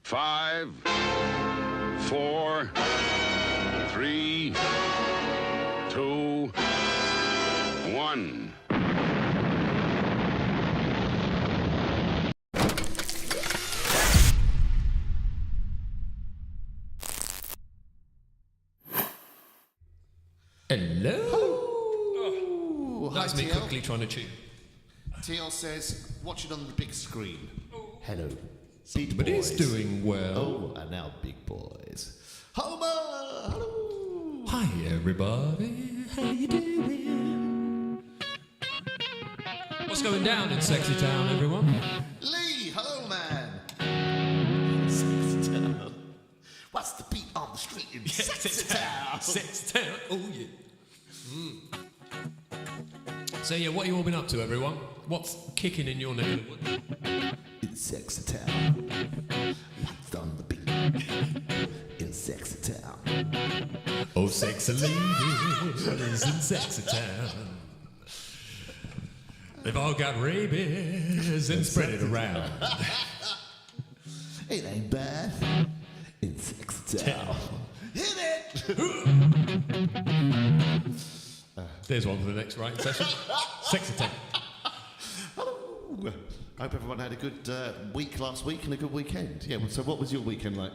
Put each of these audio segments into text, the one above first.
5, 4, 3, 2, 1. Hello. Oh, That's hi, me TL. quickly trying to chew. TL says, watch it on the big screen. Hello. Big But boys. it's doing well. Oh, and now big boys. Homer! Hello! Hi everybody, how you doing? What's going down in Sexy Town, everyone? Lee! Hello, man! Sexy Town. What's the beat on the street in Sexy Town? Sexy Town, oh yeah. So yeah, what have you all been up to, everyone? What's kicking in your neck of the woods? In Sexy Town. What's on the beat in Sexy Town? Oh, sexy ladies in Sexy Town. They've all got rabies and spread it around. It ain't bad in Sexy Town. Hit it! There's one for the next writing session. Sexy Town. Hello. I hope everyone had a good week last week and a good weekend. Yeah, so what was your weekend like?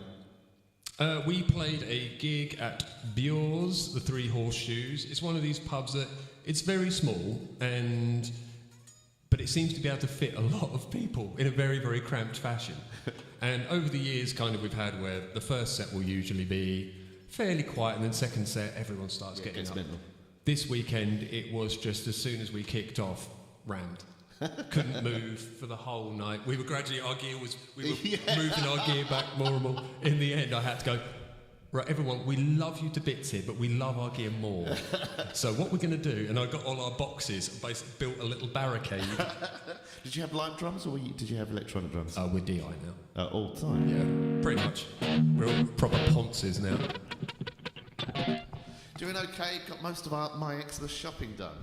We played a gig at Beauties, the Three Horseshoes. It's one of these pubs that it's very small, but it seems to be able to fit a lot of people in a very, very cramped fashion. And over the years, kind of, we've had where the first set will usually be fairly quiet, and then second set, everyone starts getting up. Mental. This weekend, it was just as soon as we kicked off, rammed. Couldn't move for the whole night. We were gradually, we were moving our gear back more and more. In the end, I had to go, right, everyone, we love you to bits here, but we love our gear more. So what we're going to do, and I got all our boxes, basically built a little barricade. Did you have live drums or did you have electronic drums? We're DI now. All the time? Yeah, pretty much. We're all proper ponces now. Doing okay, got most of my Exodus shopping done.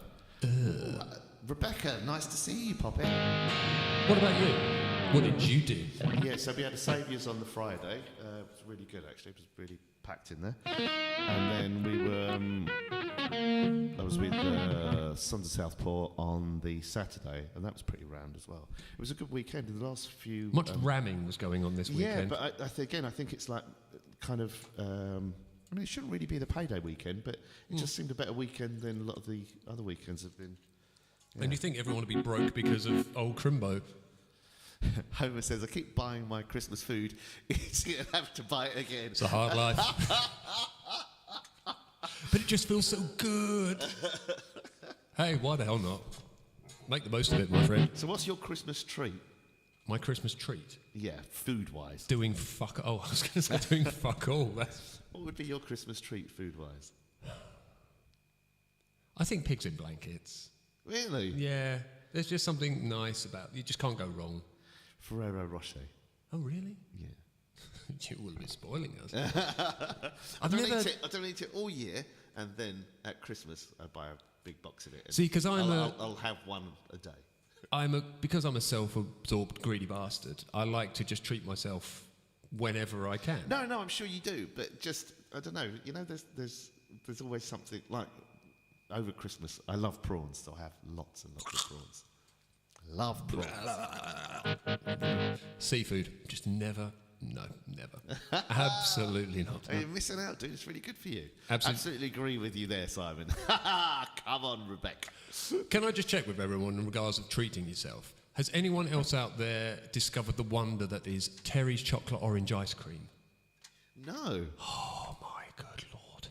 Rebecca, nice to see you, Poppy. What about you? What did you do? Yeah, so we had a Saviours on the Friday. It was really good, actually. It was really packed in there. And then we were... I was with Sons of Southport on the Saturday, and that was pretty round as well. It was a good weekend. In the last few... Much ramming was going on this weekend. Yeah, but I think it's like kind of... I mean, it shouldn't really be the payday weekend, but it just seemed a better weekend than a lot of the other weekends have been. Yeah. And you think everyone would be broke because of old Crimbo? Homer says, I keep buying my Christmas food. It's going to have to buy it again. It's a hard life. But it just feels so good. Hey, why the hell not? Make the most of it, my friend. So what's your Christmas treat? My Christmas treat? Yeah, food-wise. Doing fuck... Oh, I was going to say doing fuck all. What would be your Christmas treat, food-wise? I think pigs in blankets. Really? Yeah. There's just something nice about... You just can't go wrong. Ferrero Rocher. Oh, really? Yeah. You will be spoiling us. I don't eat it all year, and then at Christmas I buy a big box of it. See, because I'll have one a day. Because I'm a self-absorbed, greedy bastard, I like to just treat myself whenever I can. No, I'm sure you do, but just, I don't know, there's always something, like, over Christmas, I love prawns, so I have lots and lots of prawns. Love prawns. Seafood, just never, no, never. Absolutely not. You're missing out, dude, it's really good for you. Absolutely Agree with you there, Simon. Come on, Rebecca. Can I just check with everyone in regards of treating yourself? Has anyone else out there discovered the wonder that is Terry's chocolate orange ice cream? No. Oh my good Lord.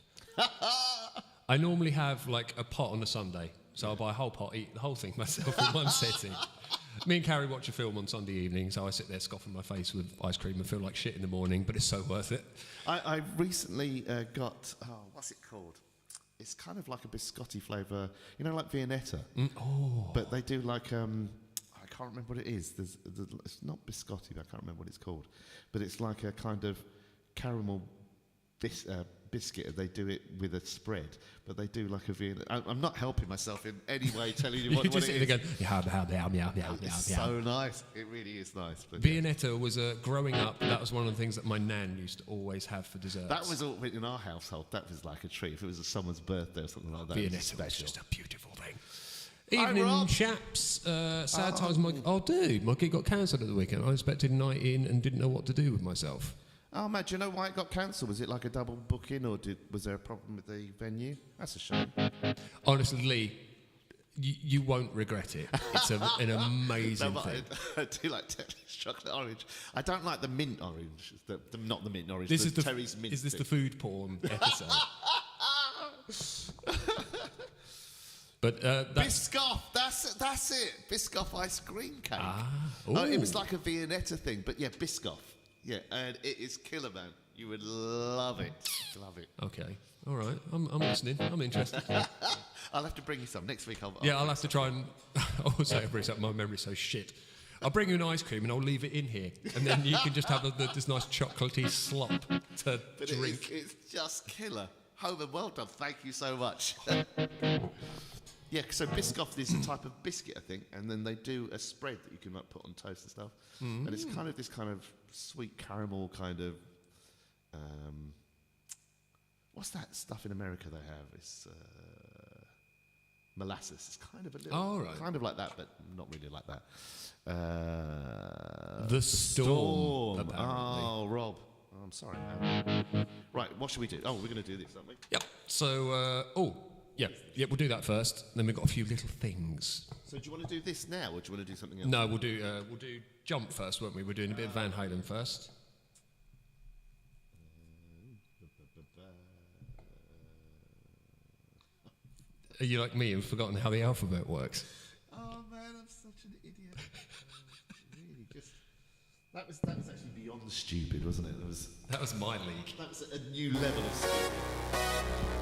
I normally have like a pot on a Sunday, so I'll buy a whole pot, eat the whole thing myself in one sitting. Me and Carrie watch a film on Sunday evening, so I sit there scoffing my face with ice cream and feel like shit in the morning, but it's so worth it. I recently got, what's it called? It's kind of like a biscotti flavour, like Viennetta. But they do like, I can't remember what it is. It's not biscotti, but I can't remember what it's called. But it's like a kind of caramel biscuit. They do it with a spread, but they do like a Vienna. I'm not helping myself in any way, telling you what, You're what just it sitting is. there going, It's so nice. It really is nice. But Viennetta was growing up. That was one of the things that my nan used to always have for desserts. that was all in our household. That was like a treat. If it was someone's birthday or something like that, Viennetta was just a beautiful thing. Hi, Evening, Rob. chaps. Sad times. Dude, my gig got cancelled at the weekend. I expected a night in and didn't know what to do with myself. Oh, man, do you know why it got cancelled? Was it like a double booking, or was there a problem with the venue? That's a shame. Honestly, Lee, you won't regret it. It's an amazing No, but thing. I do like Terry's chocolate orange. I don't like the mint orange. Not the mint orange. This the is the Terry's mint. Is this thing. the food porn episode? But that's Biscoff, that's it. Biscoff ice cream cake. Ooh. It was like a Viennetta thing, but yeah, Biscoff. Yeah, and it is killer, man. You would love it. Love it. okay. All right, I'm listening. I'm interested. I'll have to bring you some next week. I'll I'll have to try and. I'll say my memory's so shit. I'll bring you an ice cream and I'll leave it in here, and then you can just have this nice chocolatey slop to But drink. it's just killer. Homer, well done. Thank you so much. Yeah, so Biscoff is a type of biscuit, I think, and then they do a spread that you can like put on toast and stuff, and it's kind of this kind of sweet caramel kind of. What's that stuff in America they have? It's molasses. It's kind of a little, Oh, right. kind of like that, but not really like that. The storm, apparently. Oh, Rob. Oh, I'm sorry, man. Right, what should we do? Oh, we're going to do this, aren't we? Yep. So, yeah, we'll do that first. Then we've got a few little things. So do you want to do this now, or do you want to do something else? No, we'll do jump first, won't we? We're doing a bit of Van Halen first. Are you like me and forgotten how the alphabet works? Oh man, I'm such an idiot. Really, just that was actually beyond stupid, wasn't it? That was my league. That was a new level of stupid.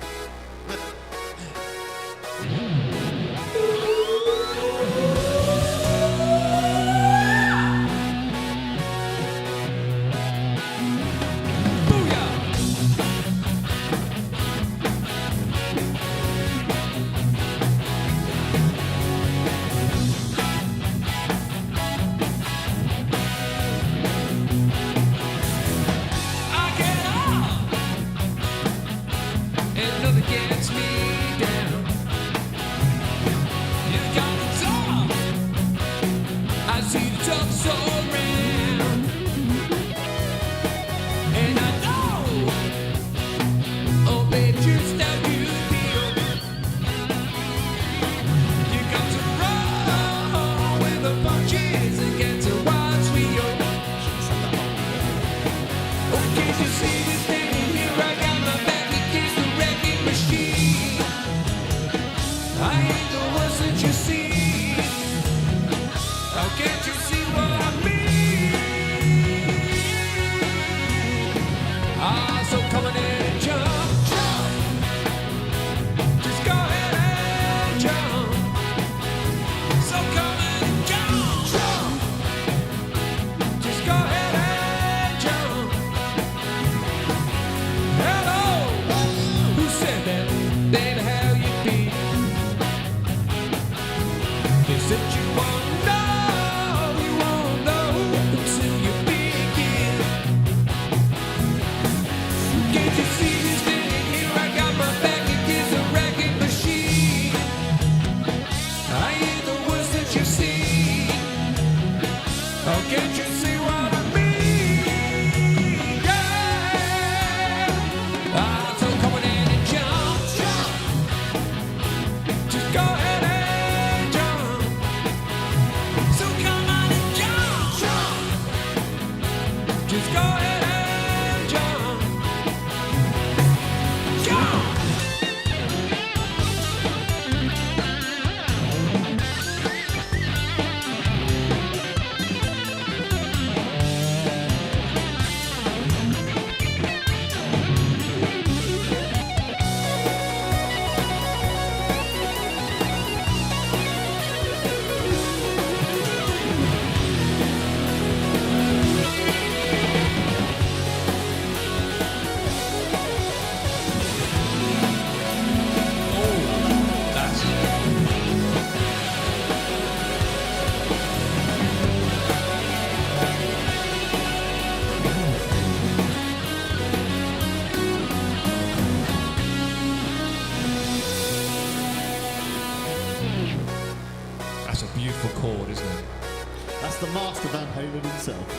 That's a beautiful chord, isn't it? That's the master Van Halen himself.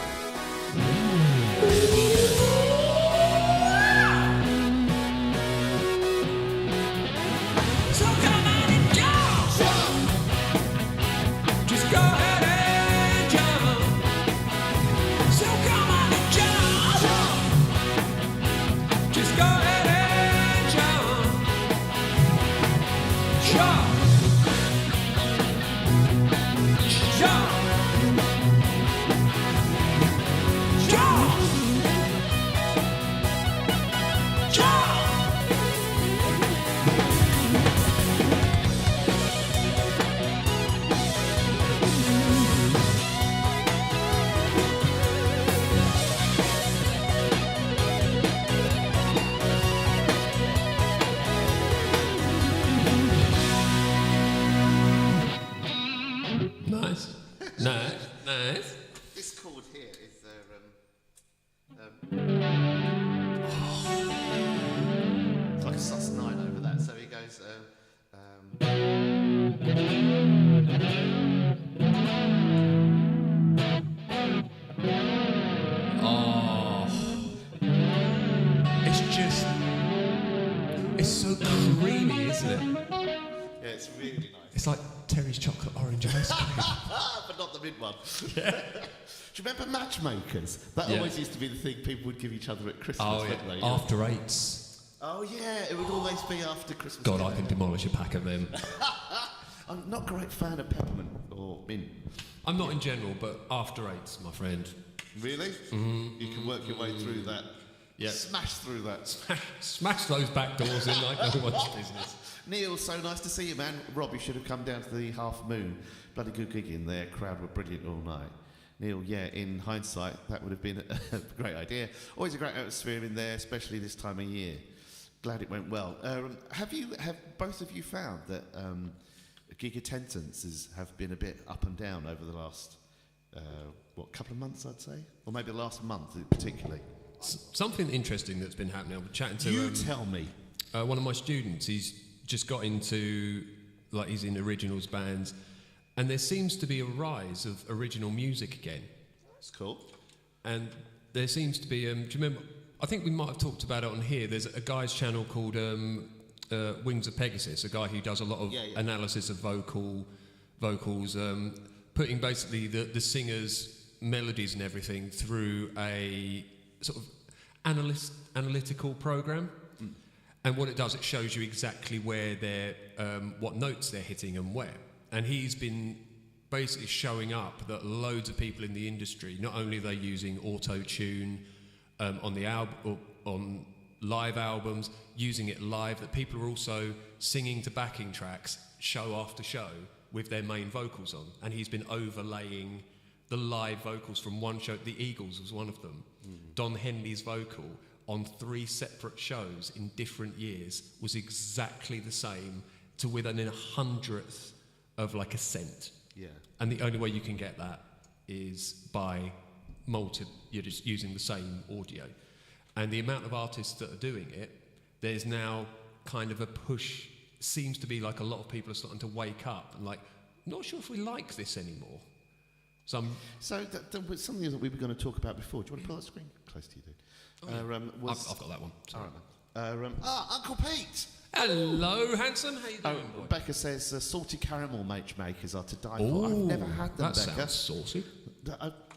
So come on and jump. Just go ahead and jump. So come on and jump. Just go ahead and jump. Jump. Jump. Jump. Jump. Nice. Nice. Nice. This chord here is it's like a sus9 over that. So he goes. Oh. It's so creamy, isn't it? Yeah, it's really nice. It's like Terry's chocolate orange ice cream. But not the mid one. Do you remember matchmakers? That Yeah. always used to be the thing people would give each other at Christmas, Oh, wouldn't they? yeah. After eights. Oh, yeah, it would always be after Christmas. God, dinner. I can demolish a pack of them. I'm not a great fan of peppermint or mint. I'm not in general, but after eights, my friend. Really? You can work your way through that. Yeah. Smash through that. Smash those back doors in like no one's business. Neil, so nice to see you, man. Rob, you should have come down to the Half Moon. Bloody good gig in there. Crowd were brilliant all night. Neil, yeah, in hindsight, that would have been a great idea. Always a great atmosphere in there, especially this time of year. Glad it went well. Have both of you found that gig attendances have been a bit up and down over the last, couple of months, I'd say? Or maybe the last month particularly? Something interesting that's been happening. I'm chatting to You tell me. one of my students. He's just got into, he's in originals bands, and there seems to be a rise of original music again. That's cool. And there seems to be, do you remember, I think we might have talked about it on here, there's a guy's channel called Wings of Pegasus, a guy who does a lot of analysis of vocals, putting basically the singer's melodies and everything through a sort of analytical program. And what it does, it shows you exactly where they're, what notes they're hitting and where. And he's been basically showing up that loads of people in the industry, not only are they using auto-tune on the album, on live albums, using it live, that people are also singing to backing tracks show after show with their main vocals on. And he's been overlaying the live vocals from one show. The Eagles was one of them. Don Henley's vocal on 3 separate shows in different years was exactly the same to within a hundredth of like a cent. Yeah. And the only way you can get that is by you're just using the same audio. And the amount of artists that are doing it, there's now kind of a push, seems to be like a lot of people are starting to wake up and like, not sure if we like this anymore. So that was something that we were going to talk about before. Do you want to pull that screen close to you, dude? I've got that one. Sorry. All right. Uncle Pete! Hello, handsome. How you doing, boy? Becca says salty caramel matchmakers are to die for. I've never had them, that Becca. sounds saucy.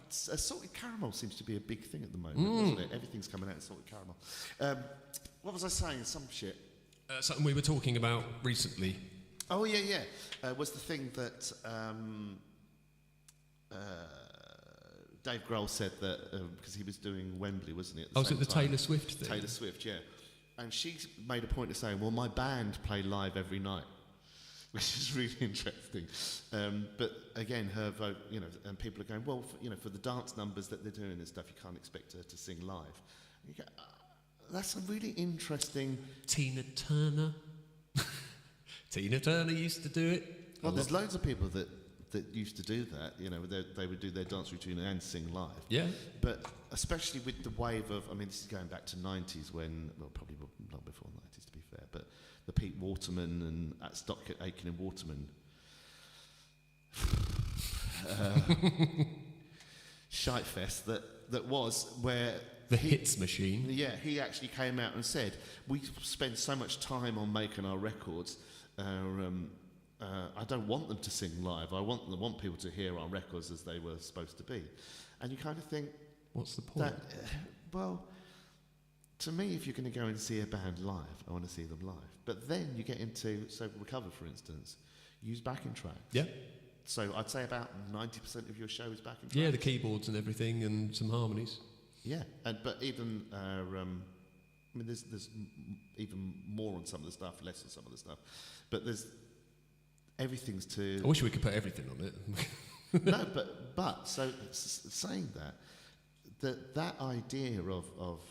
Salted caramel seems to be a big thing at the moment, doesn't it? Everything's coming out in salted caramel. What was I saying? Some shit. Something we were talking about recently. Oh, yeah. Was the thing that Dave Grohl said that, because he was doing Wembley, wasn't he? Was it the Taylor Swift thing? Taylor Swift, yeah. And she made a point of saying, well, my band play live every night, which is really interesting. But again, her vote, and people are going, well, for the dance numbers that they're doing and stuff, you can't expect her to sing live. And you go, that's a really interesting... Tina Turner. Tina Turner used to do it. Well, there's loads of people that used to do that, they would do their dance routine and sing live. Yeah. But especially with the wave of, this is going back to 90s when, well, probably not before 90s to be fair, but the Pete Waterman and at Stock Aitken and Waterman Shitefest that was where The hits machine. Yeah, he actually came out and said, we spend so much time on making our records. I don't want them to sing live. I want people to hear our records as they were supposed to be. And you kind of think, what's the point? Well, to me, if you're going to go and see a band live, I want to see them live. But then you get into, so Recover, for instance, use backing tracks. Yeah. So I'd say about 90% of your show is backing tracks. Yeah, the keyboards and everything and some harmonies. Yeah, but even I mean, there's even more on some of the stuff, less on some of the stuff, but there's everything's to. I wish we could put everything on it. No, but so saying that idea of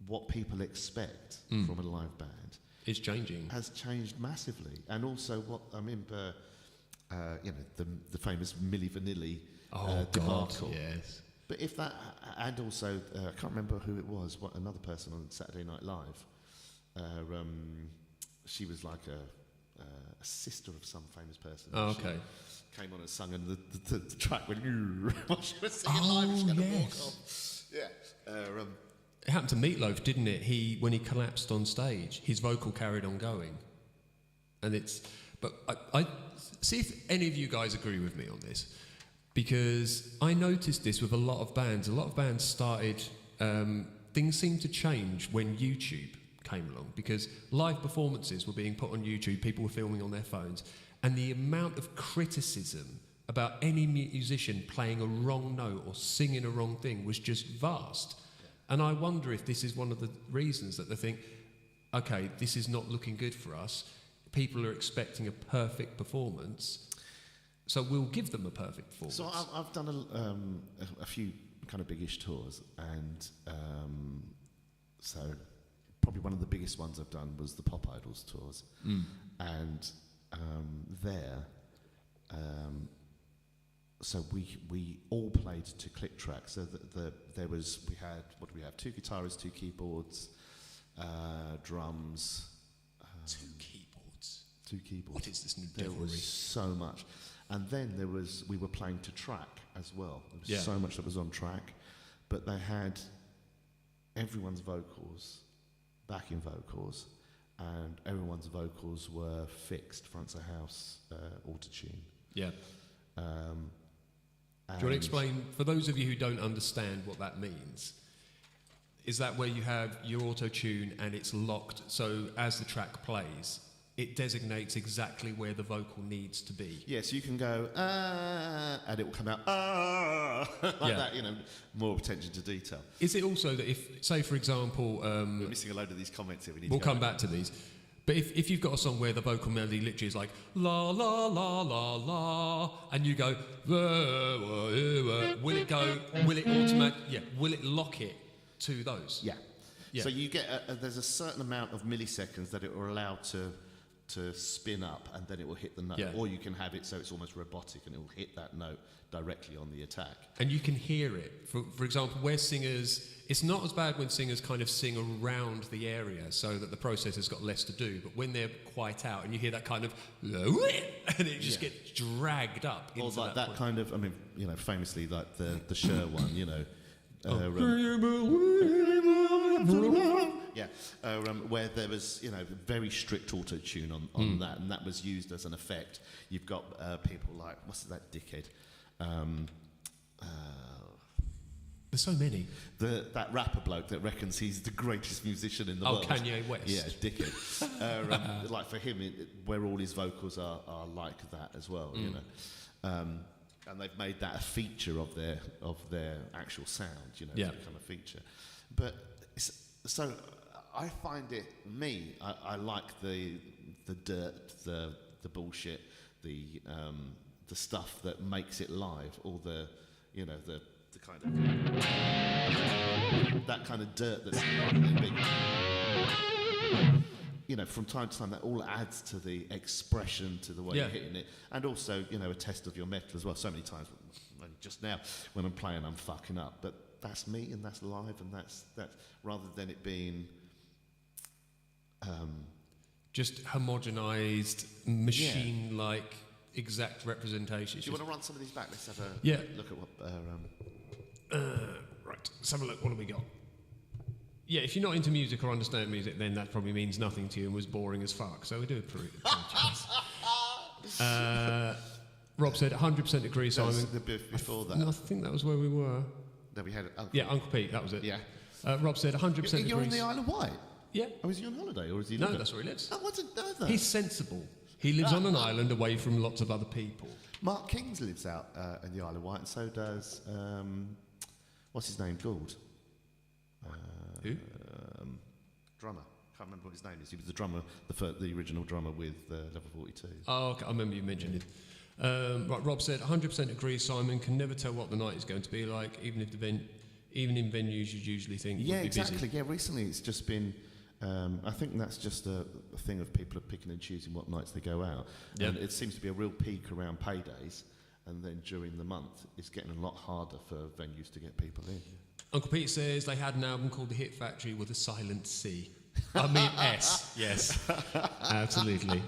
what people expect from a live band is changing. Has changed massively, and also what I remember, the famous Milli Vanilli debacle. Yes. But if that, and also, I can't remember who it was, another person on Saturday Night Live. She was like a sister of some famous person. Oh, okay. She came on and sung, and the track went, while she was singing live, she had to walk off. Yeah. It happened to Meatloaf, didn't it? When he collapsed on stage, his vocal carried on going. And but I see if any of you guys agree with me on this. Because I noticed this with a lot of bands. A lot of bands started, things seemed to change when YouTube came along, because live performances were being put on YouTube, people were filming on their phones, and the amount of criticism about any musician playing a wrong note or singing a wrong thing was just vast. Yeah. And I wonder if this is one of the reasons that they think, okay, this is not looking good for us. People are expecting a perfect performance. So we'll give them a perfect performance. So I've done a few kind of biggish tours, and so probably one of the biggest ones I've done was the Pop Idols tours, and so we all played to click tracks. So we had 2 guitarists, 2 keyboards, drums. 2 keyboards. 2 keyboards. What is this new There devilry? was so much. And then we were playing to track as well. There was so much that was on track, but they had everyone's vocals, backing vocals, and everyone's vocals were fixed, front of house, auto-tune. Yeah. Do you want to explain, for those of you who don't understand what that means, is that where you have your auto-tune and it's locked, so as the track plays, it designates exactly where the vocal needs to be. Yes, you can go, and it will come out, like that, more attention to detail. Is it also that if, say for example... we're missing a load of these comments here. We'll come back to these. But if you've got a song where the vocal melody literally is like, la, la, la, la, la, and you go, will it lock it to those? Yeah. So you get, there's a certain amount of milliseconds that it will allow to spin up, and then it will hit the note. Yeah. Or you can have it so it's almost robotic and it will hit that note directly on the attack. And you can hear it. For example, where singers... It's not as bad when singers kind of sing around the area so that the processor's got less to do, but when they're quite out and you hear that kind of... and it just gets dragged up into or like that point. kind of, I mean, famously like the Cher one, where there was, very strict auto-tune on that, and that was used as an effect. You've got people like, what's that dickhead? There's so many. That rapper bloke that reckons he's the greatest musician in the world. Oh, Kanye West. Yeah, dickhead. Like for him, where all his vocals are like that as well, and they've made that a feature of their actual sound, to become a feature. But so I find I like the dirt, the bullshit, the stuff that makes it live, all the kind of that kind of dirt that's big. From time to time, that all adds to the expression, to the way you're hitting it, and also, a test of your metal as well. So many times, just now, when I'm playing, I'm fucking up, but that's me, and that's live, and that's rather than it being just homogenized, machine-like exact representation. Do you want to run some of these back? Let's have a look at what... right, let's have a look. What have we got? Yeah, if you're not into music or understand music, then that probably means nothing to you and was boring as fuck. So we do apologize. Rob said 100% agree, Simon. The bit before that. No, I think that was where we were. Then we had Uncle Pete, that was it. Yeah. Rob said 100% agree. You're on the Isle of Wight? Yeah. Oh, is he on holiday or is he... No, that's where he lives. Oh, I didn't know that. He's sensible. He lives on an island away from lots of other people. Mark Kings lives out in the Isle of Wight, and so does... what's his name? Gould. Who? Drummer. Can't remember what his name is. He was the drummer, the original drummer with Level 42. Oh, okay. I remember you mentioned it. Right, Rob said 100% agree, Simon. Can never tell what the night is going to be like, even in venues you'd usually think would be exactly. busy. Yeah, recently it's just been... I think that's just a thing of people are picking and choosing what nights they go out. Yep. And it seems to be a real peak around paydays, and then during the month it's getting a lot harder for venues to get people in. Uncle Pete says they had an album called The Hit Factory with a silent C. I mean S. Yes, absolutely.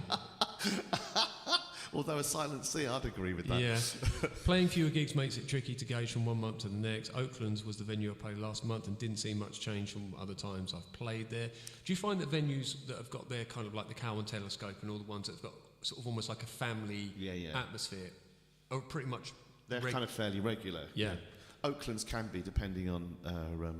Although a silent C, I'd agree with that. Yeah. Playing fewer gigs makes it tricky to gauge from one month to the next. Oakland's was the venue I played last month and didn't see much change from other times I've played there. Do you find that venues that have got their kind of like the Cowan Telescope and all the ones that have got sort of almost like a family atmosphere are pretty much... They're kind of fairly regular. Yeah. Oakland's can be, depending on...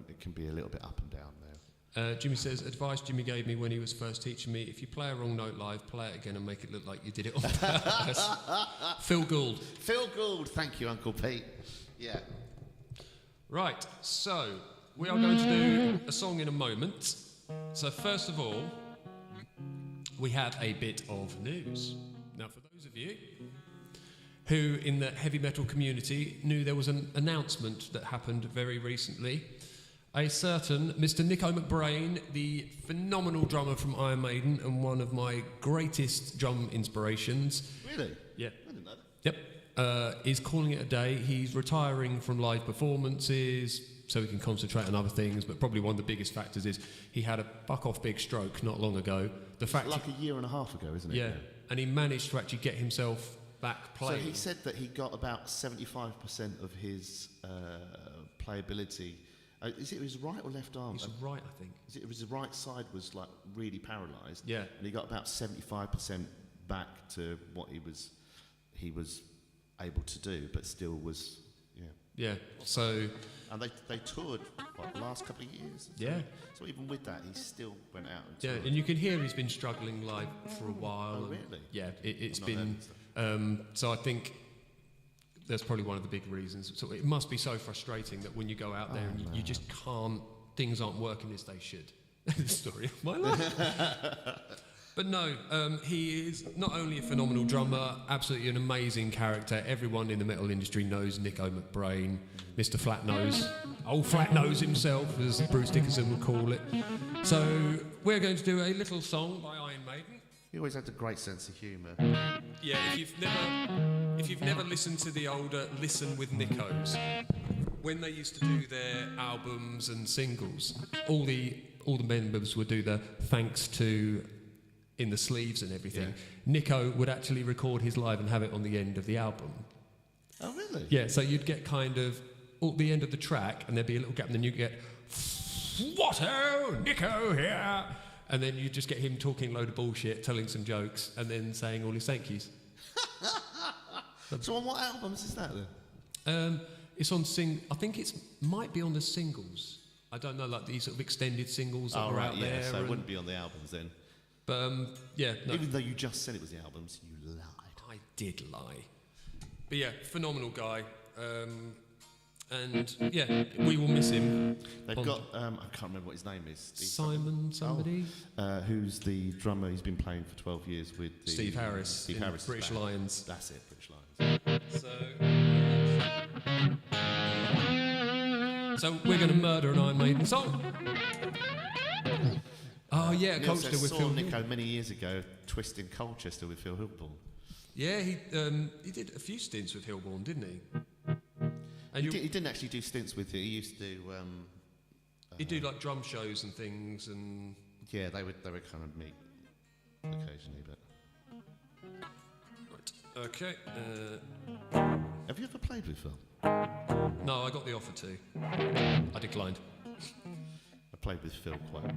it can be a little bit up and down there. Jimmy says, advice Jimmy gave me when he was first teaching me, if you play a wrong note live, play it again and make it look like you did it on purpose. Phil Gould. Phil Gould, thank you, Uncle Pete. Yeah. Right, so we are going to do a song in a moment. So first of all, we have a bit of news. Now, for those of you who in the heavy metal community knew there was an announcement that happened very recently, a certain Mr. Nico McBrain, the phenomenal drummer from Iron Maiden and one of my greatest drum inspirations. Really? Yeah. I didn't know that. Yep. Is calling it a day. He's retiring from live performances so he can concentrate on other things, but probably one of the biggest factors is he had a fuck-off big stroke not long ago. The fact like a year and a half ago, isn't it? Yeah, and he managed to actually get himself back playing. So he said that he got about 75% of his playability... is it his right or left arm? It's right, I think. Is it his right side was like really paralysed? Yeah. And he got about 75% back to what he was able to do, but still was, Yeah. So. And they toured the last couple of years. Yeah. So even with that, he still went out and toured. Yeah, and you can hear he's been struggling live for a while. Oh, really? Yeah, it's been. So I think. That's probably one of the big reasons. So it must be so frustrating that when you go out there and you just can't, things aren't working as they should. The story of my life. But no, he is not only a phenomenal drummer, absolutely an amazing character. Everyone in the metal industry knows Nico McBrain, Mr. Flatnose, old Flatnose himself, as Bruce Dickinson would call it. So we're going to do a little song by Iron Maiden. He always had a great sense of humour. Yeah, if you've never listened to the older Listen with Nicos, when they used to do their albums and singles, all the members would do the thanks to in the sleeves and everything. Yeah. Nico would actually record his live and have it on the end of the album. Oh, really? Yeah, so you'd get kind of at the end of the track, and there'd be a little gap, and then you'd get Swatto, Nico here. And then you just get him talking a load of bullshit, telling some jokes, and then saying all his thank yous. So on what albums is that then? It's on I think it might be on the singles. I don't know, like these sort of extended singles that are out there. So it wouldn't be on the albums then. But yeah, no. Even though you just said it was the albums, you lied. I did lie. But yeah, phenomenal guy. And yeah, we will miss him. They've got, I can't remember what his name is. Simon somebody? Who's the drummer he's been playing for 12 years with? Steve Harris. British Lions. That's it, British Lions. So we're going to murder an Iron Maiden song. Oh yeah, Colchester with Phil. I saw Nico many years ago twisting Colchester with Phil Hilborn. Yeah, he did a few stints with Hilborn, didn't he? And he didn't actually do stints with it. He used to. He'd do like drum shows and things, and yeah, they would kind of meet occasionally, but. Right. Okay. Have you ever played with Phil? No, I got the offer to. I declined. I played with Phil quite.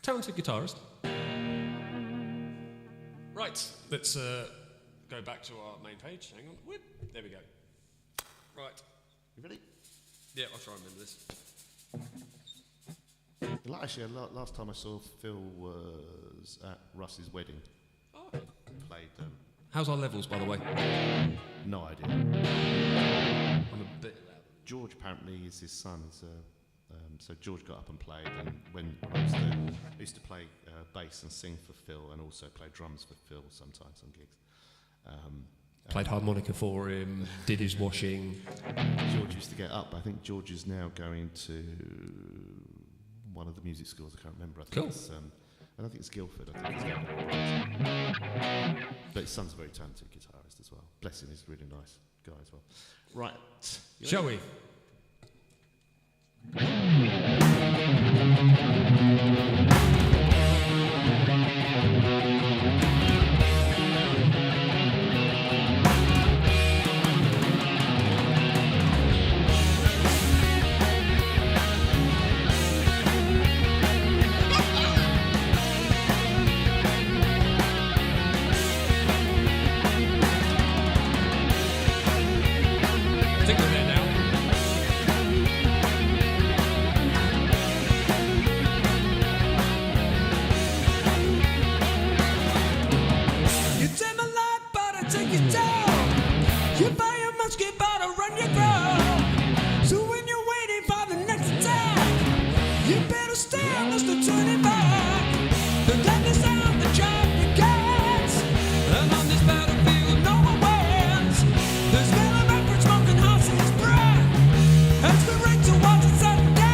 Talented guitarist. Right, let's go back to our main page. Hang on. Whoop. There we go. Right. You ready? Yeah, I'll try and remember this. Like, actually, last time I saw Phil was at Russ's wedding. Oh, okay. Played. How's our levels, by the way? No idea. I'm a bit loud. George apparently is his son. So George got up and played, and when I used to play bass and sing for Phil, and also play drums for Phil sometimes on gigs. Played harmonica for him, did his washing. George used to get up. I think George is now going to one of the music schools. I can't remember. I think Cool. it's, I don't think it's Guildford. I think it's but his son's a very talented guitarist as well. Bless him, he's a really nice guy as well. Right. Shall we? I think we're there now. You take my life, but I take your down. You buy a musket, but I run your grow. So when you're waiting for the next attack, you better stand, Mr. Turning back. The death is out, the job begins. And on this battlefield, no one wins. There's smelling records, smoking horses' breath. As we ring towards the sudden death.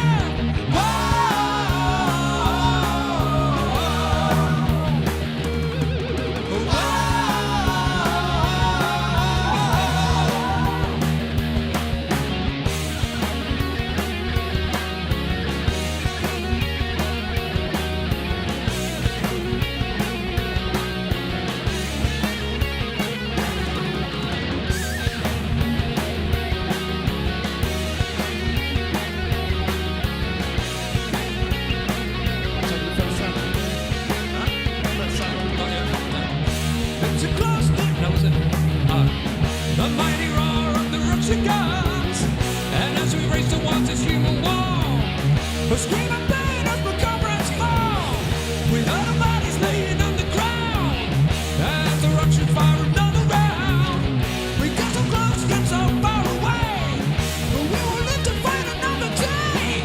It's a close knit. That was it. The mighty roar of the Russian guns, and as we race towards this human wall, a scream of pain as my comrades fall. We heard our bodies laying on the ground, as the Russians fire another round. We got so close, yet so far away, but we will live to fight another day.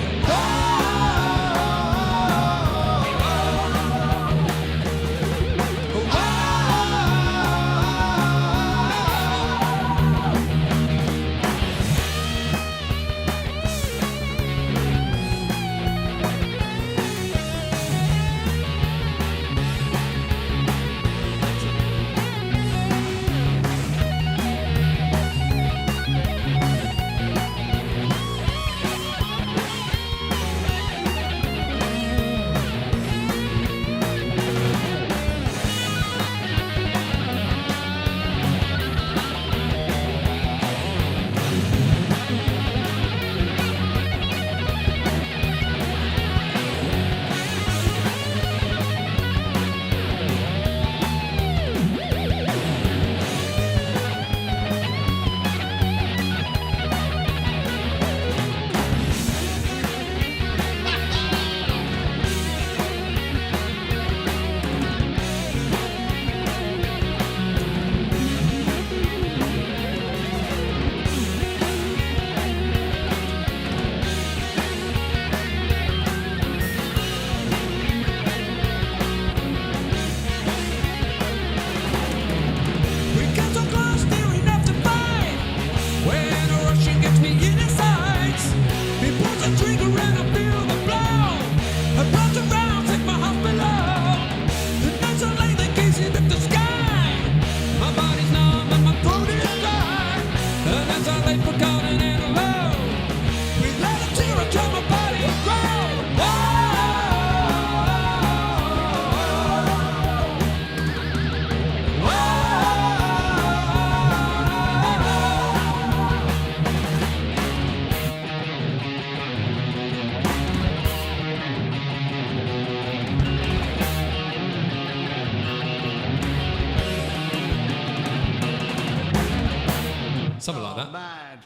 that. Man.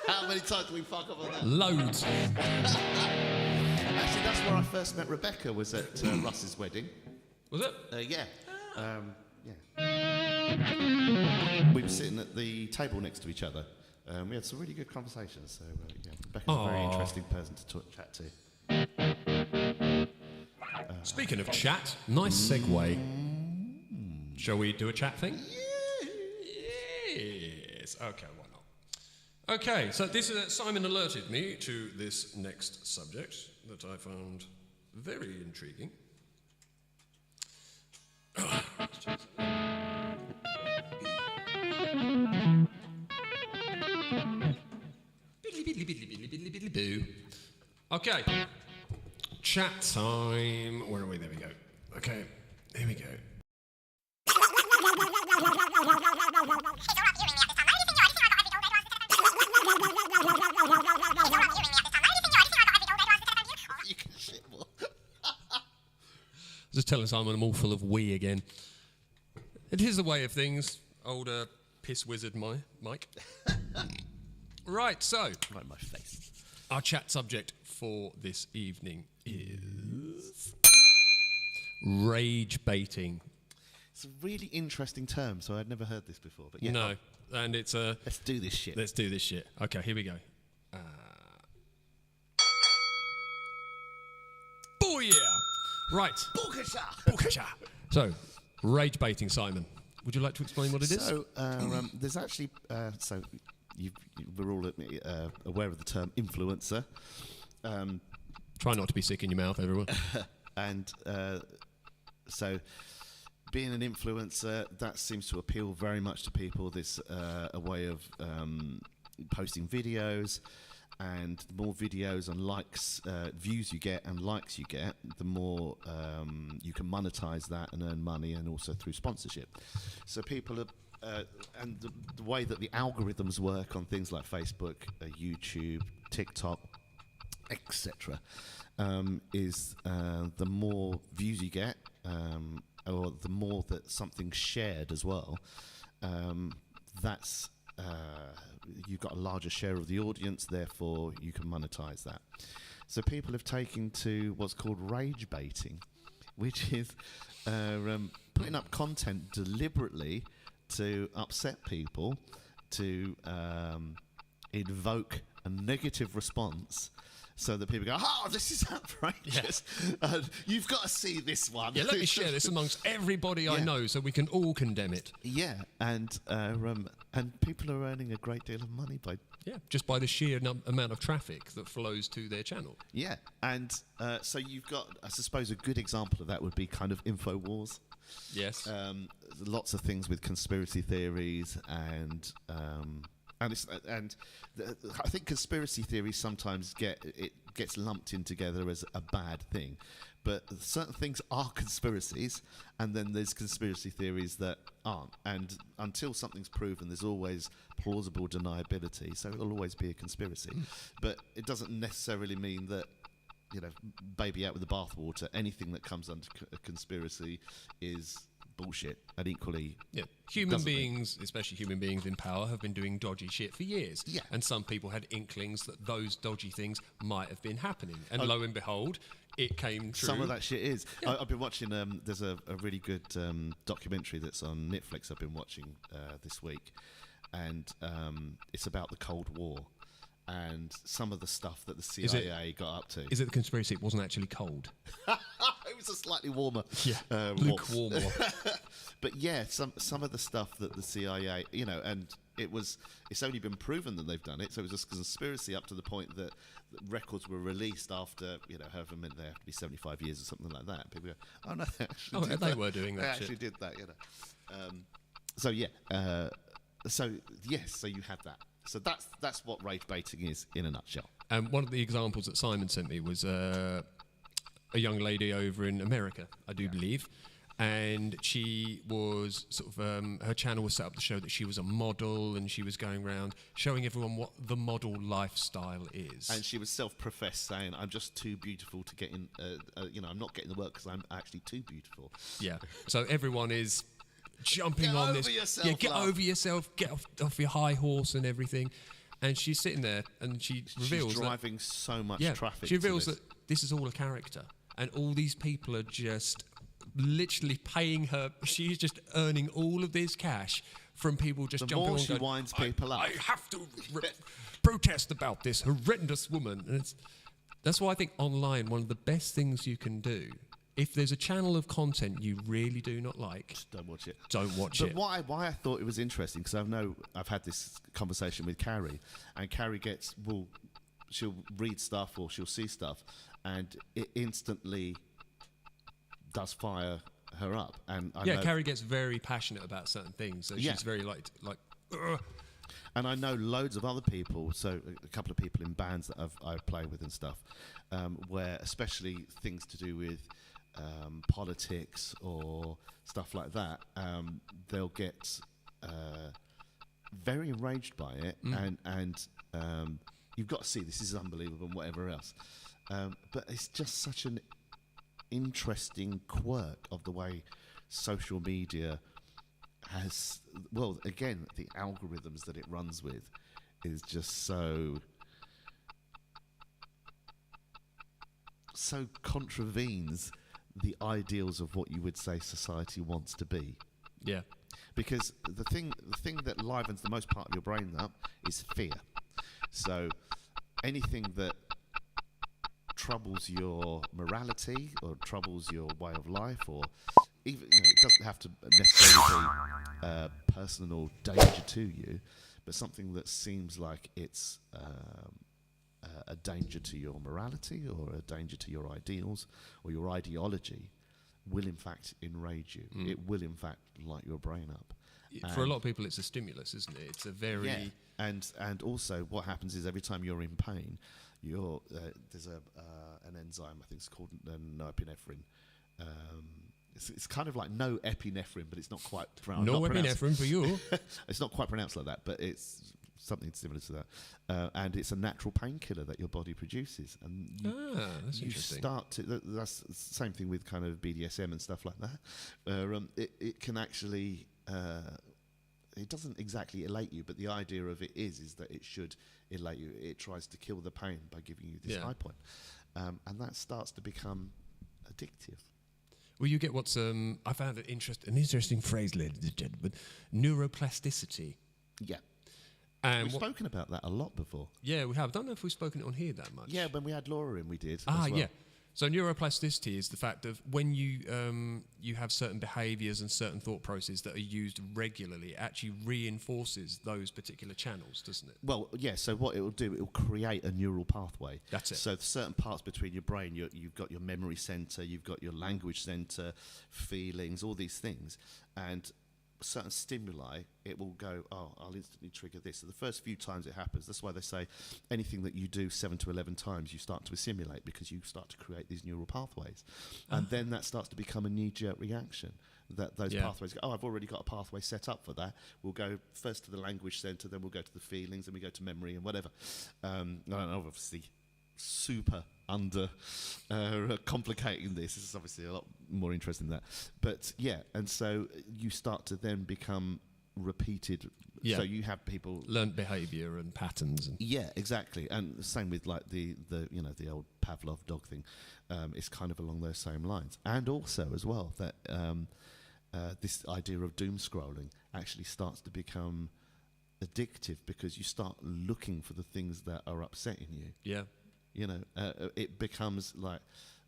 How many times do we fuck up on that? Loads. Actually, that's where I first met Rebecca, was at Russ's wedding. Was it? Yeah. We were sitting at the table next to each other. We had some really good conversations. So, Rebecca's a very interesting person to chat to. Speaking of chat, nice segue. Shall we do a chat thing? Yes. Okay, why not? Okay, so this Simon alerted me to this next subject that I found very intriguing. Okay. Chat time. Where are we? There we go. Okay. Here we go. You can shit more. Just telling Simon I'm all full of wee again. It is the way of things, old piss wizard Mike. Right, so Right in my face. our chat subject for this evening is rage baiting. It's a really interesting term, so I'd never heard this before. But yeah, No, and it's a... let's do this shit. Let's do this shit. Okay, here we go. Oh yeah! Right. Bookasha! So, rage baiting, Simon. Would you like to explain what it is? So, there's actually... we're all aware of the term influencer. Try not to be sick in your mouth, everyone. And so... being an influencer, that seems to appeal very much to people. This a way of posting videos, and the more videos and likes, views you get and likes you get, the more you can monetize that and earn money, and also through sponsorship. So people are, and the way that the algorithms work on things like Facebook, YouTube, TikTok, etc., is the more views you get, or the more that something's shared as well, that's you've got a larger share of the audience, therefore you can monetize that. So people have taken to what's called rage baiting, which is putting up content deliberately to upset people, to invoke a negative response, so that people go, oh, this is outrageous. Yeah. You've got to see this one. Yeah, let me share this amongst everybody I know so we can all condemn it. Yeah, and people are earning a great deal of money by... Yeah, just by the sheer amount of traffic that flows to their channel. Yeah, and so you've got, I suppose, a good example of that would be kind of InfoWars. Yes. Lots of things with conspiracy theories and I think conspiracy theories sometimes gets lumped in together as a bad thing, but certain things are conspiracies, and then there's conspiracy theories that aren't. And until something's proven, there's always plausible deniability, so it'll always be a conspiracy. But it doesn't necessarily mean that, baby out with the bathwater. Anything that comes under a conspiracy is bullshit, and equally human beings, especially human beings in power, have been doing dodgy shit for years, and some people had inklings that those dodgy things might have been happening, and lo and behold, it came true. Some of that shit is. I've been watching there's a really good documentary that's on Netflix I've been watching this week, and it's about the Cold War and some of the stuff that the CIA got up to. Is it the conspiracy it wasn't actually cold? It was a slightly warmer. Lukewarm war. But yeah, some of the stuff that the CIA, and it's only been proven that they've done it, so it was a conspiracy up to the point that records were released after, however many, they have to be 75 years or something like that. People go, oh no, they actually did that. Were doing that They shit. actually did that, so you have that. So that's what rage baiting is in a nutshell. And one of the examples that Simon sent me was a young lady over in America, I do believe, and she was sort of her channel was set up to show that she was a model, and she was going around showing everyone what the model lifestyle is. And she was self-professed, saying, "I'm just too beautiful to get in. I'm not getting the work because I'm actually too beautiful." Yeah. So everyone is jumping Get on over this. yourself, Yeah, get love. over yourself. Get off your high horse and everything. And she's sitting there, and she reveals She's driving so much that, traffic. she reveals to this. that this is all a character, and all these people are just literally paying her. She's just earning all of this cash from people just The jumping more on. she going, winds people up. I have to protest about this horrendous woman. And that's why I think online, one of the best things you can do, if there's a channel of content you really do not like, Just don't watch it. don't watch But it. why I thought it was interesting, because I've had this conversation with Carrie, and Carrie she'll read stuff or she'll see stuff, and it instantly does fire her up. And I know, Carrie gets very passionate about certain things, so Yeah. she's very like, ugh. and I know loads of other people, so a couple of people in bands that I play with and stuff, where especially things to do with politics or stuff like that, they'll get very enraged by it, and you've got to see this is unbelievable and whatever else. But it's just such an interesting quirk of the way social media has, well, again, the algorithms that it runs with is just so contravenes the ideals of what you would say society wants to be. Yeah. Because the thing that livens the most part of your brain up is fear. So anything that troubles your morality or troubles your way of life, or even, it doesn't have to necessarily be personal danger to you, but something that seems like it's a danger to your morality or a danger to your ideals or your ideology will in fact enrage you. It will in fact light your brain up. For a lot of people, it's a stimulus, isn't it? It's a very... Yeah. And also what happens is every time you're in pain, there's an enzyme, I think it's called norepinephrine. It's kind of like no epinephrine, but it's not quite pronounced. No epinephrine for you. It's not quite pronounced like that, but it's something similar to that. And it's a natural painkiller that your body produces. And That's you interesting. start to... That's the same thing with kind of BDSM and stuff like that. It can actually... it doesn't exactly elate you, but the idea of it is that it should elate you. It tries to kill the pain by giving you this high point. And that starts to become addictive. Well, you get what's... I found an interesting phrase, ladies and gentlemen. Neuroplasticity. Yeah. And We've spoken about that a lot before. Yeah, we have. I don't know if we've spoken it on here that much. Yeah, when we had Laura in, we did. as well. Yeah. So neuroplasticity is the fact of when you have certain behaviours and certain thought processes that are used regularly, it actually reinforces those particular channels, doesn't it? Well, yeah, so what it will do, it will create a neural pathway. That's it. So certain parts between your brain, you've got your memory centre, you've got your language centre, feelings, all these things. And certain stimuli, it will go, I'll instantly trigger this. So the first few times it happens, that's why they say anything that you do 7 to 11 times, you start to assimilate, because you start to create these neural pathways. And then that starts to become a knee-jerk reaction. That those pathways go, I've already got a pathway set up for that. We'll go first to the language centre, then we'll go to the feelings, then we go to memory and whatever. Obviously, super under complicating this. This is obviously a lot more interesting than that. But yeah, and so you start to then become repeated. Yeah. So you have people Learned behaviour and patterns. And yeah, exactly. And same with like the old Pavlov dog thing. It's kind of along those same lines. And also as well that this idea of doom scrolling actually starts to become addictive, because you start looking for the things that are upsetting you. yeah. It becomes like,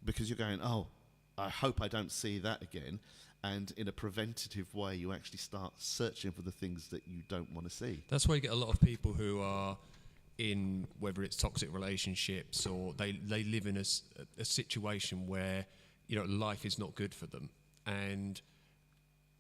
because you're going, I hope I don't see that again. And in a preventative way, you actually start searching for the things that you don't want to see. That's why you get a lot of people who are in, whether it's toxic relationships or they live in a situation where, life is not good for them. And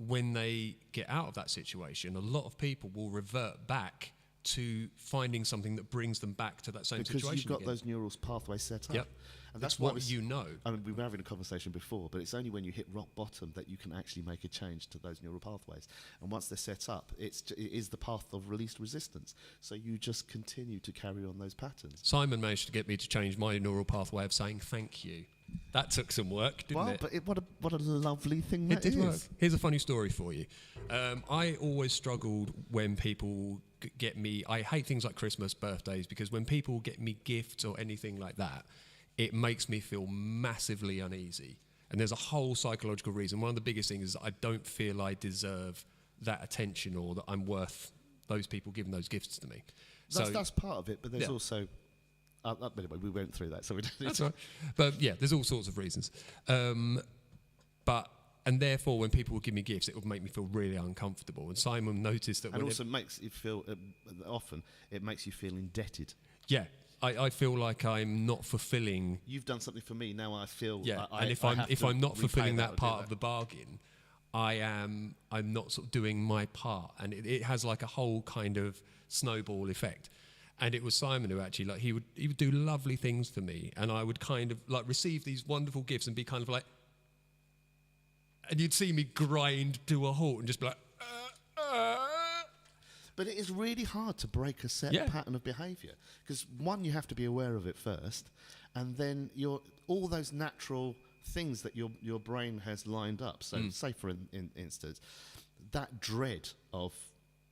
when they get out of that situation, a lot of people will revert back to finding something that brings them back to that same Because situation you've got again. those neural pathways set up. Yep. And that's It's why what you know. I mean, we were having a conversation before, but it's only when you hit rock bottom that you can actually make a change to those neural pathways. And once they're set up, it is the path of released resistance. So you just continue to carry on those patterns. Simon managed to get me to change my neural pathway of saying thank you. That took some work, didn't it? But what a lovely thing It that did work. is. Here's a funny story for you. I always struggled when people get me... I hate things like Christmas, birthdays, because when people get me gifts or anything like that, it makes me feel massively uneasy. And there's a whole psychological reason. One of the biggest things is that I don't feel I deserve that attention or that I'm worth those people giving those gifts to me. That's part of it, but there's Yeah. also... anyway, we went through that, so we don't need That's to... right. But yeah, there's all sorts of reasons. And therefore, when people would give me gifts, it would make me feel really uncomfortable. And Simon noticed that... And also makes you feel... often, it makes you feel indebted. Yeah. I feel like I'm not fulfilling... You've done something for me, now I feel... Yeah, I if have to I'm not repay fulfilling that that or do part of the bargain, I'm not sort of doing my part, and it has like a whole kind of snowball effect. And it was Simon who actually, like, he would do lovely things for me, and I would kind of like receive these wonderful gifts and be kind of like, and you'd see me grind to a halt and just be like. But it is really hard to break a set pattern of behaviour, because one, you have to be aware of it first, and then all those natural things that your brain has lined up. So, say for instance, that dread of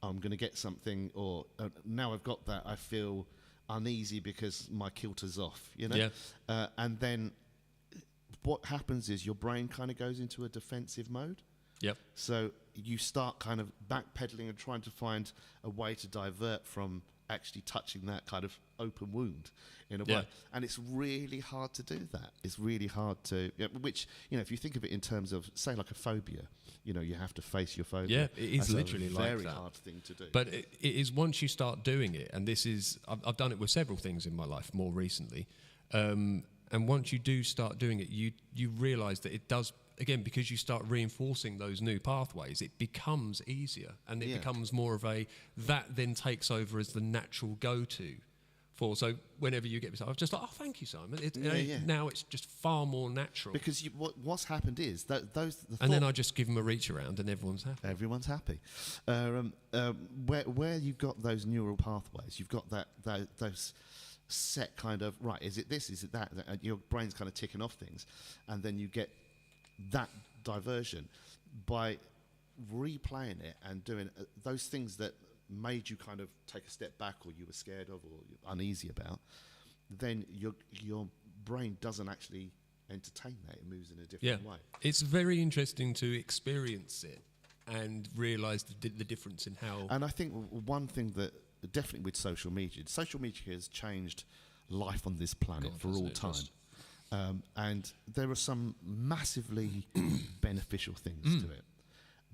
I'm going to get something, or now I've got that, I feel uneasy because my kilter's off. Yeah. And then what happens is your brain kind of goes into a defensive mode. Yep. So you start kind of backpedaling and trying to find a way to divert from actually touching that kind of open wound in a way. And it's really hard to do that. It's really hard to, which, if you think of it in terms of, say, like a phobia, you have to face your phobia. Yeah, it is That's literally like that. a very hard thing to do. But it is once you start doing it, and this is, I've done it with several things in my life more recently, and once you do start doing it, you realise that it does, again, because you start reinforcing those new pathways, it becomes easier, and it becomes more of that then takes over as the natural go-to for. So whenever you get this, I'm just like, oh, thank you, Simon. Now it's just far more natural. Because what's happened is that and then I just give them a reach around, and everyone's happy. Everyone's happy. Where you've got those neural pathways, you've got those set kind of, right, is it this, is it that? And your brain's kind of ticking off things, and then you get that diversion by replaying it and doing those things that made you kind of take a step back, or you were scared of, or uneasy about. Then your brain doesn't actually entertain that; it moves in a different way. It's very interesting to experience it and realise the difference in how. And I think one thing that definitely with social media has changed life on this planet for all time. And there are some massively beneficial things to it,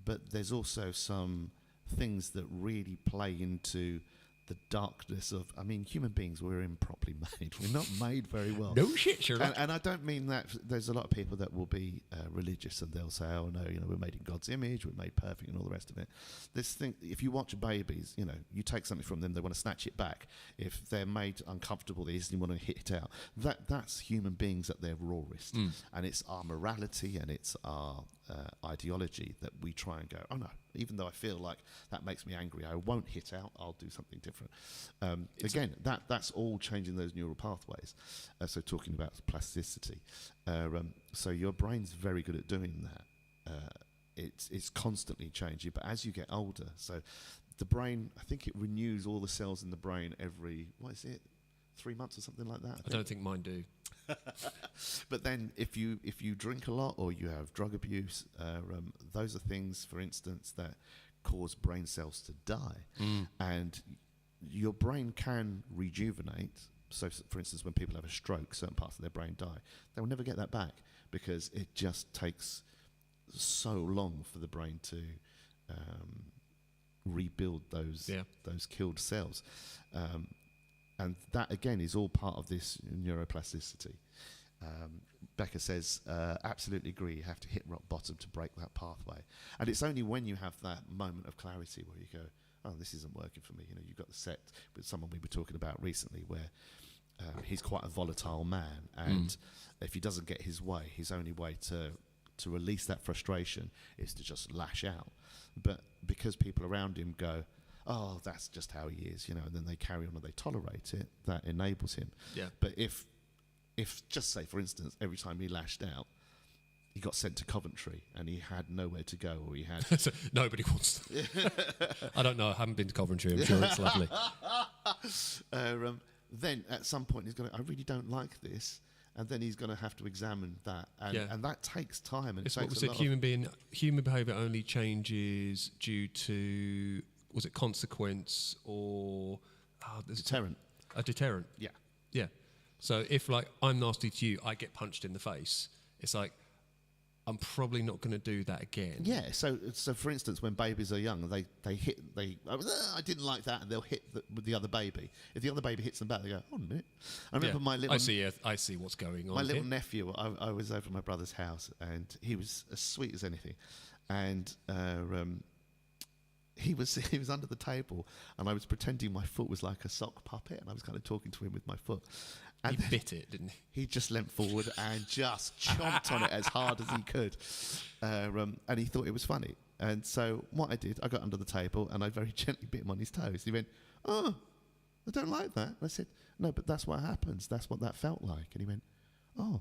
but there's also some things that really play into the darkness of, human beings, we're improperly made. We're not made very well. No shit, Sherlock. And I don't mean that. There's a lot of people that will be religious, and they'll say, oh no, we're made in God's image, we're made perfect, and all the rest of it. This thing, if you watch babies, you take something from them, they want to snatch it back. If they're made uncomfortable, they easily want to hit it out. That's human beings at their rawest. And it's our morality and it's our ideology that we try and go, oh no, even though I feel like that makes me angry, I won't hit out, I'll do something different. Again, that's all changing those neural pathways. So talking about plasticity. So your brain's very good at doing that. It's constantly changing, but as you get older, so the brain, I think it renews all the cells in the brain every, 3 months or something like that? I don't think mine do. But then if you drink a lot, or you have drug abuse, those are things, for instance, that cause brain cells to die. And your brain can rejuvenate. So, for instance, when people have a stroke, certain parts of their brain die. They'll never get that back, because it just takes so long for the brain to rebuild those killed cells. And that, again, is all part of this neuroplasticity. Becca says, absolutely agree, you have to hit rock bottom to break that pathway. And it's only when you have that moment of clarity where you go, oh, this isn't working for me. You've got the set with someone we were talking about recently where he's quite a volatile man. And if he doesn't get his way, his only way to release that frustration is to just lash out. But because people around him go, oh, that's just how he is, and then they carry on and they tolerate it, that enables him. Yeah. But if if, just say, for instance, every time he lashed out, he got sent to Coventry and he had nowhere to go, or he had... So nobody wants to. I don't know. I haven't been to Coventry. I'm sure it's lovely. Then at some point he's going to, I really don't like this. And then he's going to have to examine that. And that takes time. And It's it what takes was it? Human behaviour only changes due to, was it consequence or... deterrent. A deterrent. Yeah. Yeah. So if, like, I'm nasty to you, I get punched in the face, it's like, I'm probably not going to do that again. Yeah, so for instance, when babies are young, they hit, I didn't like that, and they'll hit the other baby. If the other baby hits them back, they go, hold on a minute. I remember my little... I see what's going on. My little nephew, I was over at my brother's house, and he was as sweet as anything. And he was under the table, and I was pretending my foot was like a sock puppet, and I was kind of talking to him with my foot. And he bit it, didn't he? He just leant forward and just chomped on it as hard as he could. And he thought it was funny. And so what I did, I got under the table and I very gently bit him on his toes. He went, oh, I don't like that. And I said, no, but that's what happens. That's what that felt like. And he went, oh,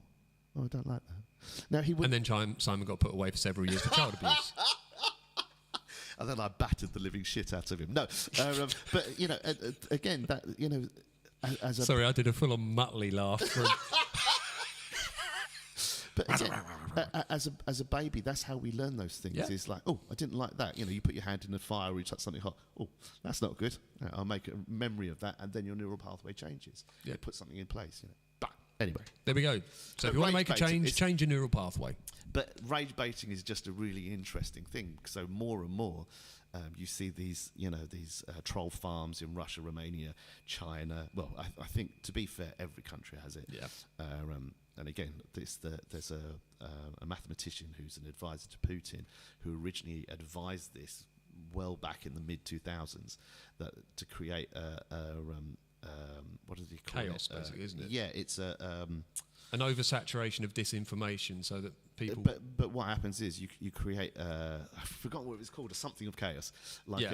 I don't like that. Now he would. And then Simon got put away for several years for child abuse. And then I battered the living shit out of him. No, but, you know, again, that, you know... Sorry, I did a full-on Muttley laugh. But again, as a baby, that's how we learn those things. Yeah. It's like, oh, I didn't like that. You know, you put your hand in the fire or you touch something hot. Oh, that's not good. I'll make a memory of that, and then your neural pathway changes. Yeah, put something in place. You know. But anyway, there we go. So if you want to make a change, change your neural pathway. But rage baiting is just a really interesting thing. So more and more. You see these, troll farms in Russia, Romania, China. Well, I think, to be fair, every country has it. Yeah. And again, there's a mathematician who's an advisor to Putin who originally advised this well back in the mid-2000s that to create what does he call chaos, it? Basically, isn't it? Yeah, it's an oversaturation of disinformation, so that people. But what happens is you create I forgot what it was called, something of chaos, like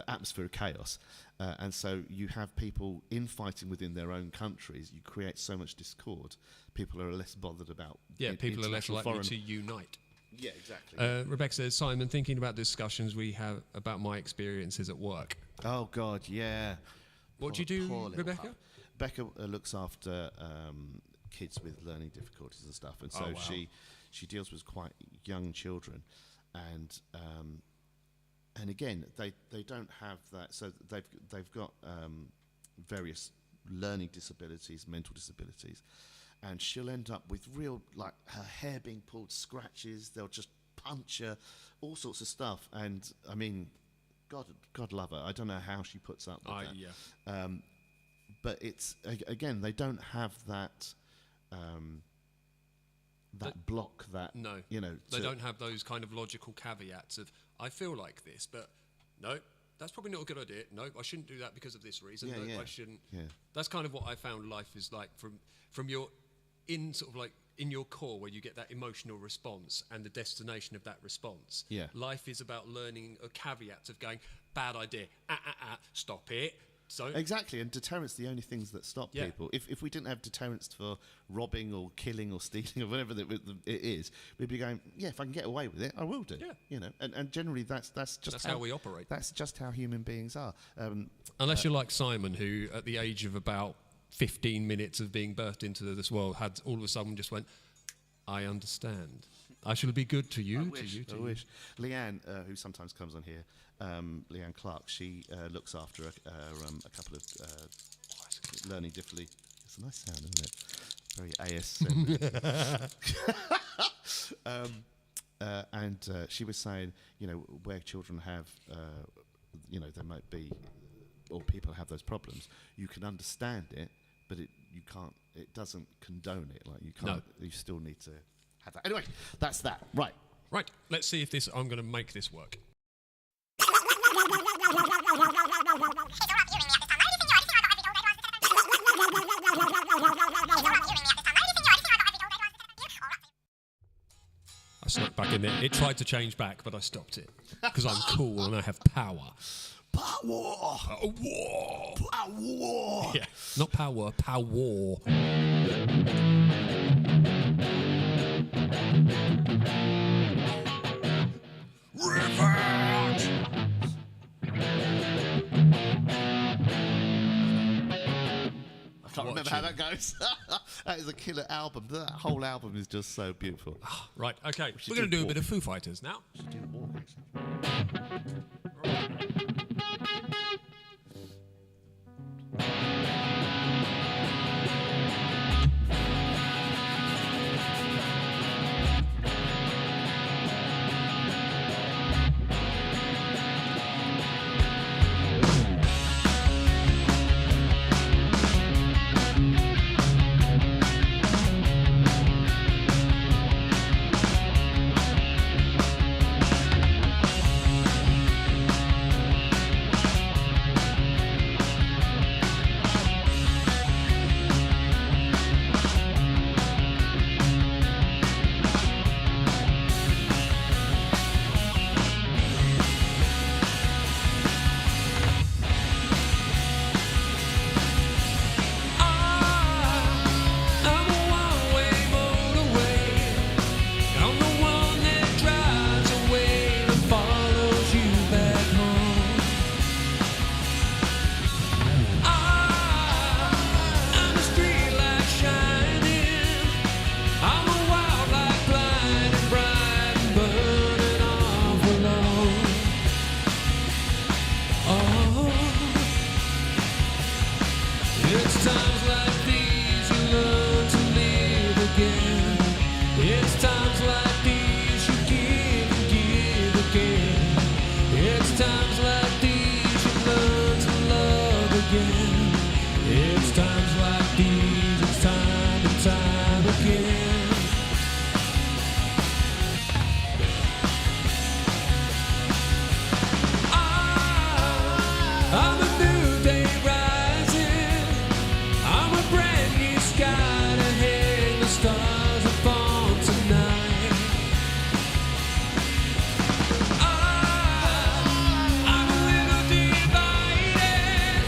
atmosphere of chaos, and so you have people infighting within their own countries. You create so much discord. People are less bothered about. Yeah, people are less likely to unite. Yeah, exactly. Rebecca says, Simon, thinking about discussions we have about my experiences at work. Oh God, yeah. What do you do, Rebecca? Becca looks after kids with learning difficulties and stuff, and so she deals with quite young children, and again they don't have that, so they've got various learning disabilities, mental disabilities, and she'll end up with real, like, her hair being pulled, scratches. They'll just punch her, all sorts of stuff, and I mean, God love her. I don't know how she puts up with that. Yeah. But it's, again, they don't have that block that, no, they don't have those kind of logical caveats of, I feel like this, but no, that's probably not a good idea. No, I shouldn't do that because of this reason. Yeah, I shouldn't. Yeah. That's kind of what I found life is like from your, in sort of like in your core, where you get that emotional response and the destination of that response. Yeah. Life is about learning a caveats of going, bad idea, stop it. So exactly, and deterrent's the only things that stop people. If we didn't have deterrents for robbing or killing or stealing or whatever it is, we'd be going, yeah, if I can get away with it, I will do. Yeah. And generally that's just how we operate. That's just how human beings are. Unless you're like Simon, who at the age of about 15 minutes of being birthed into this world had all of a sudden just went, I understand. I shall be good to you. I wish. Leanne, who sometimes comes on here, Leanne Clark, she looks after a couple of learning difficulty. It's a nice sound, isn't it? Very ASMR. And she was saying, where children have, there might be, or people have those problems, you can understand it, but you can't. It doesn't condone it. Like you can't. No. You still need to have that. Anyway, that's that. Right. Let's see if I'm going to make this work. I snuck back in there. It tried to change back, but I stopped it because I'm cool and I have power. Power. Power. Power. Yeah. Not power, power. Revenge! I can't remember how that goes. That is a killer album. That whole album is just so beautiful. Right, okay. should We're going to do a walk. bit of Foo Fighters now. Should do the walk, actually. It's times like these you learn to live again. It's times like these you give and give again. It's times like these you learn to love again. It's times like these, it's time and time again. I'm a new day rising. I'm a brand new sky to hang the stars upon tonight. I'm a little divided.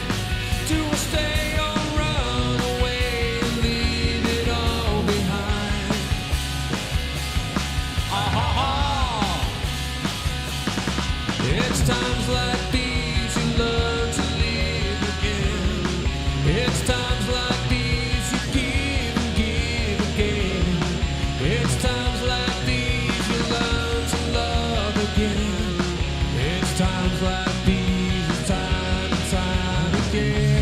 Do I stay or run away and leave it all behind? It's times like these you learn to live again. It's times like these you give and give again. It's times like these you learn to love again. It's times like these, it's time and time again.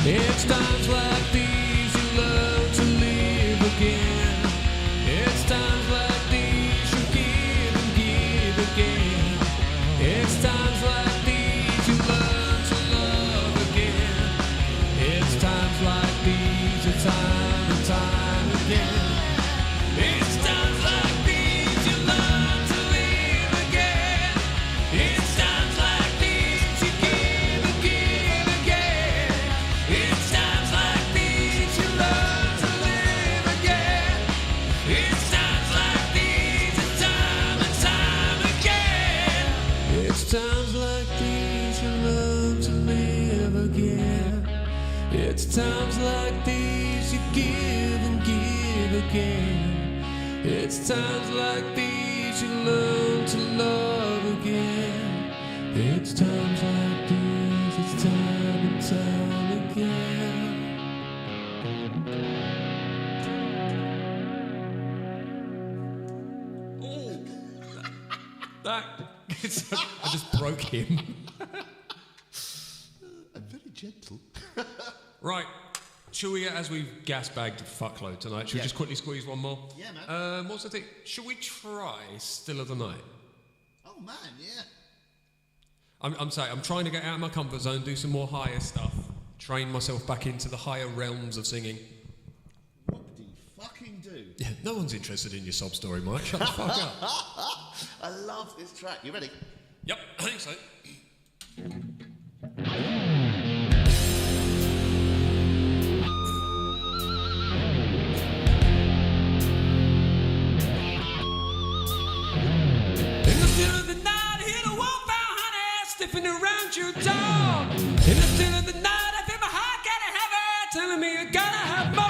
It's times like these you learn to live again. It's times like these you give and give again. It's times like these you learn to love again. It's times like these, it's time and time again. It's times like these you learn to live again. It's times like these you give and give again. It's times like these you learn to live again. It's times like these, it's time and time again. It's times like these you learn to live again. It's times like these you give and give again. It's times like these you learn to love again. It's times like these, it's time and time again. That I just broke him. I'm very Right. Shall we, as we've gas-bagged a fuckload tonight, shall we just quickly squeeze one more? Yeah, man. What's the thing? Shall we try Still of the Night? Oh, man, yeah. I'm saying, I'm trying to get out of my comfort zone, do some more higher stuff, train myself back into the higher realms of singing. What do you fucking do? Yeah, no one's interested in your sob story, Mike. Shut the fuck up. I love this track. You ready? Yep, I think so. Sniffing around your door. In the still of the night, I feel my heart getting heavy, telling me you gotta have more.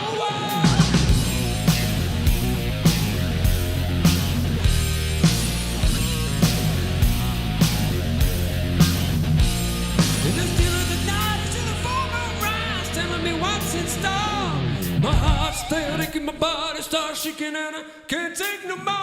In the still of the night, I see the full moon rise, telling me what's in store. My heart's still aching, my body starts shaking, and I can't take no more.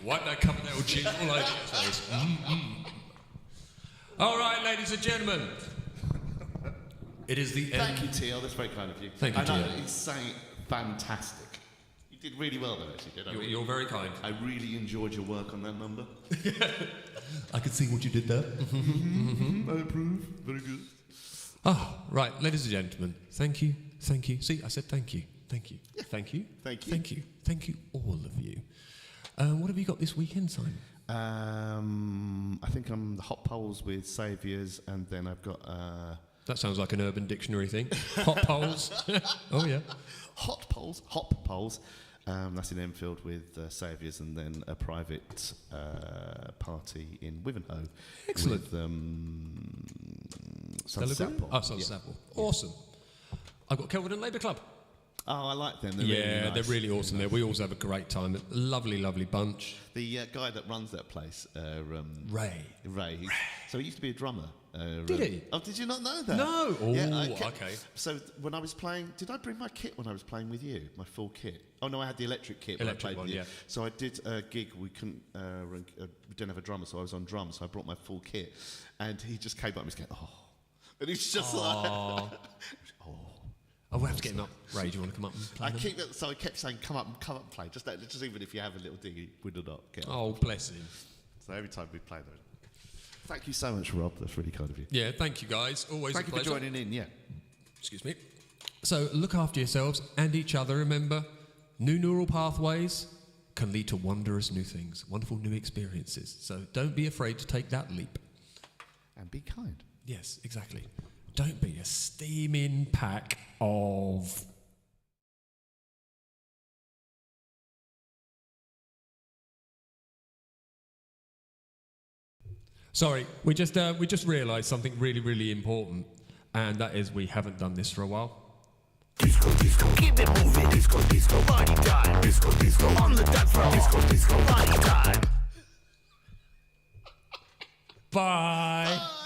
Wipe that cup of little cheese all over your face. All right, ladies and gentlemen. It is the end. Thank you, Teal. That's very kind of you. Thank you, I know Teal. he's saying fantastic. You did really well there, actually, did I? You're very kind. I really enjoyed your work on that number. I can see what you did there. I approve. Very good. Oh, right, ladies and gentlemen. Thank you. Thank you. See, I said thank you. Thank you. Yeah. Thank you. Thank you. Thank you. Thank you, all of you. What have you got this weekend, Simon? I think I'm the hot poles with Saviours, and then I've got That sounds like an Urban Dictionary thing. Hot poles. Oh, yeah. hop poles. That's in Enfield with Saviours, and then a private party in Wivenhoe. Excellent. With Sons of Southport. Oh, Sons of Southport. Awesome. I've got Kelvin and Labour Club. Oh, I like them. They're Yeah, really nice. they're really awesome there. We always have a great time. Lovely, lovely bunch. The guy that runs that place, Ray. So he used to be a drummer. Did he? Oh, did you not know that? No. Oh, Yeah, okay. So when I was playing, did I bring my kit when I was playing with you? My full kit? Oh no, I had the electric kit when I Electric played one, with you. yeah. So I did a gig. We couldn't. We didn't have a drummer, so I was on drums. So I brought my full kit, and he just came up and was going, "Oh," and he's just like, "Oh." Oh, we'll have to get him up. Ray, do you want to come up and play? I kept saying, "Come up and play." Just even if you have a little dig, he would not get up. Oh, bless him. So every time we play those. Thank you so much, Rob. That's really kind of you. Yeah, thank you guys. Always Thank a you for pleasure. joining in. Yeah. Excuse me. So look after yourselves and each other. Remember, new neural pathways can lead to wondrous new things, wonderful new experiences. So don't be afraid to take that leap. And be kind. Yes, exactly. Don't be a steaming pack of... Sorry, we just realised something really, really important, and that is we haven't done this for a while. Disco, keep it moving. Disco, party time. Disco, on the dance floor. Disco, party time. Bye.